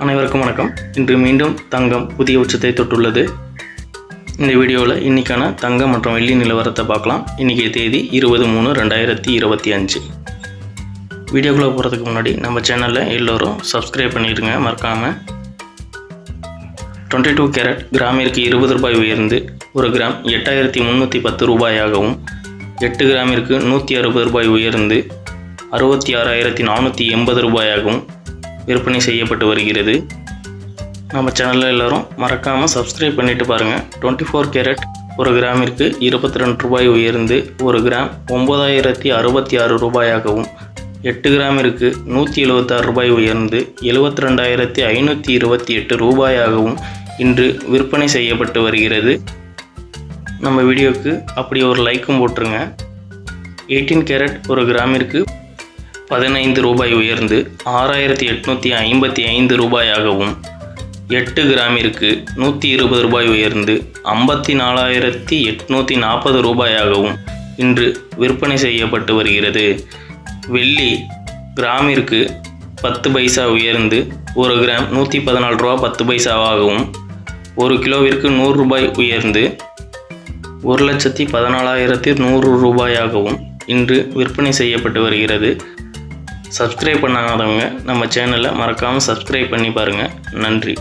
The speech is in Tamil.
அனைவருக்கும் வணக்கம். இன்று மீண்டும் தங்கம் புதிய உச்சத்தை தொட்டுள்ளது. இந்த வீடியோவில் இன்றைக்கான தங்கம் மற்றும் வெள்ளி நிலவரத்தை பார்க்கலாம். இன்றைக்கி தேதி 20/3/2025. வீடியோக்குள்ளே போகிறதுக்கு முன்னாடி நம்ம சேனலில் எல்லோரும் சப்ஸ்கிரைப் பண்ணிடுங்க மறக்காமல். 22 கேரட் கிராமிற்கு 20 ரூபாய் உயர்ந்து ஒரு கிராம் 8310 ரூபாயாகவும், 8 கிராமிற்கு 160 ரூபாய் உயர்ந்து 66,480 ரூபாயாகவும் விற்பனை செய்யப்பட்டு வருகிறது. நம்ம சேனலில் எல்லோரும் மறக்காமல் சப்ஸ்கிரைப் பண்ணிவிட்டு பாருங்கள். 24 கேரட் ஒரு கிராமிற்கு 22 ரூபாய் உயர்ந்து ஒரு கிராம் 9066 ரூபாயாகவும், 8 கிராமிற்கு 176 ரூபாய் உயர்ந்து 72,528 ரூபாயாகவும் இன்று விற்பனை செய்யப்பட்டு வருகிறது. நம்ம வீடியோவுக்கு அப்படி ஒரு லைக்கும் போட்டுருங்க. 18 கேரட் ஒரு கிராமிற்கு 15 ரூபாய் உயர்ந்து 6,855 ரூபாயாகவும், 8 கிராமிற்கு 120 ரூபாய் உயர்ந்து 54,840 ரூபாயாகவும் இன்று விற்பனை செய்யப்பட்டு வருகிறது. வெள்ளி கிராமிற்கு 10 பைசா உயர்ந்து ஒரு கிராம் 114 ரூபா 10 பைசாவாகவும், 1 கிலோவிற்கு 100 ரூபாய் உயர்ந்து 1,14,100 ரூபாயாகவும் இன்று விற்பனை செய்யப்பட்டு வருகிறது. சப்ஸ்கிரைப் பண்ணாதவங்க நம்ம சேனலை மறக்காமல் சப்ஸ்கிரைப் பண்ணி பாருங்கள். நன்றி.